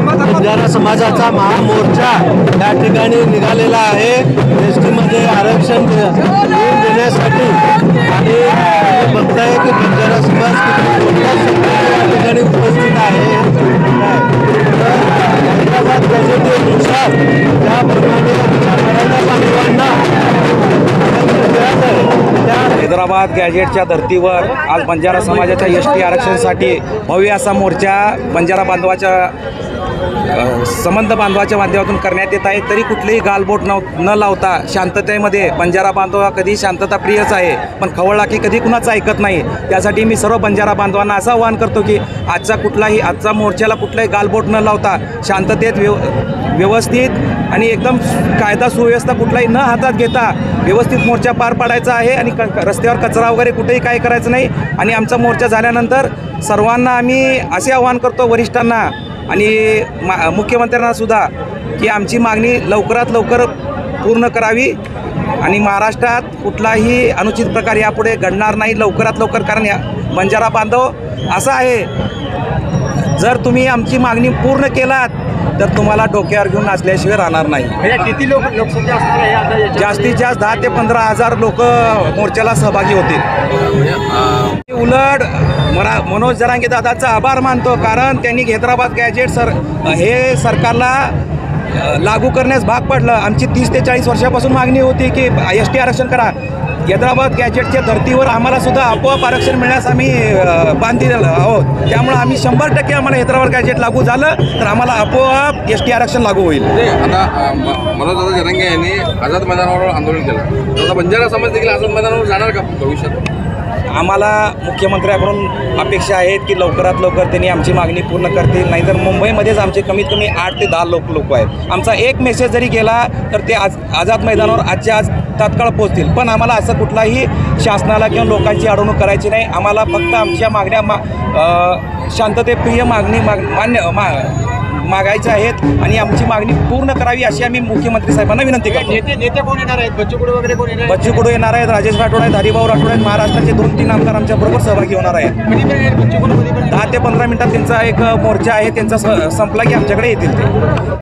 बंजारा समाजाचा महामोर्चा या ठिकाणी निघालेला आहे एसटी मध्ये आरक्षण मिळवून देण्यासाठी। आणि बघताय की बंजारा समाज किती मोठ्या संख्येने या ठिकाणी उपस्थित आहे। हैदराबाद गॅजेटनुसार त्याप्रमाणे मराठा बांधवांना हैदराबाद गॅजेटच्या धर्तीवर आज बंजारा समाजाच्या एसटी आरक्षणासाठी भव्य असा मोर्चा बंजारा बांधवाच्या संबंध बांधवाच्या माध्यमातून करण्यात येत आहे। तरी कुठलीही गालबोट न लावता शांततेमध्ये बंजारा बांधव हा कधी शांतताप्रियच आहे, पण खवळलाखी कधी कुणाचं ऐकत नाही। त्यासाठी मी सर्व बंजारा बांधवांना असं आवाहन करतो की आजचा मोर्चाला कुठलाही गालबोट न लावता शांततेत व्यवस्थित आणि एकदम कायदा सुव्यवस्था कुठलाही न हातात घेता व्यवस्थित मोर्चा पार पाडायचा आहे। आणि रस्त्यावर कचरा वगैरे कुठेही काय करायचं नाही। आणि आमचा मोर्चा झाल्यानंतर सर्वांना आम्ही असे आवाहन करतो, वरिष्ठांना आणि मुख्यमंत्र्यांना सुद्धा, की आमची मागणी लवकरात लवकर पूर्ण करावी आणि महाराष्ट्रात कुठलाही अनुचित प्रकार यापुढे घडणार नाही लवकरात लवकर। कारण या बंजारा बांधव असं आहे, जर तुम्ही आमची मागणी पूर्ण केलात तर तुम्हाला डोक्यावर घेऊन नाचल्याशिवाय राहणार नाही। किती लोकसंख्या असणार आहे? जास्तीत जास्त 10 ते 15,000 लोक मोर्चाला सहभागी होतील। उलट मनोज जरांगे दादाचा आभार मानतो, कारण त्यांनी हैदराबाद गॅजेट हे सरकारला लागू करण्यास भाग पडलं। आमची 30 ते 40 वर्षापासून मागणी होती की एसटी आरक्षण करा। हैदराबाद गॅजेटच्या धर्तीवर आम्हाला सुद्धा आपोआप आरक्षण मिळण्यास आम्ही बांधील आहोत। त्यामुळे आम्ही 100% आम्हाला हैदराबाद गॅजेट लागू झालं तर आम्हाला आपोआप एसटी आरक्षण लागू होईल। आता मनोज जरांगे यांनी आझाद मैदानावर आंदोलन केलं, आता बंजारा समाज देखील आझाद मैदानावर जाणार का भविष्यात? आम्हाला मुख्यमंत्र्यांकडून अपेक्षा आहेत की लवकरात लवकर त्यांनी आमची मागणी पूर्ण करतील, नाहीतर मुंबईमध्येच आमचे कमीत कमी 8 ते 10 लोक आहेत। आमचा एक मेसेज जरी गेला तर ते आझाद मैदानावर आजच्या आज तात्काळ पोहोचतील। पण आम्हाला असं कुठलाही शासनाला किंवा लोकांची अडवणूक करायची नाही। आम्हाला फक्त आमच्या मागण्या शांततेप्रिय मागणी मागायच्या आहेत आणि आमची मागणी पूर्ण करावी अशी आम्ही मुख्यमंत्री साहेबांना विनंती करतो। नेते कोण येणार आहेत? बच्चू कडू वगैरे कोण येणार? बच्चू कडू येणार आहेत, राजेश राठोड आहेत, हरिभाऊ राठोड आहेत, महाराष्ट्राचे 2-3 आमदार आमच्या बरोबर सहभागी होणार आहेत। 10 ते 15 मिनिटात त्यांचा एक मोर्चा आहे, त्यांचा संपला की आमच्याकडे येतील ते।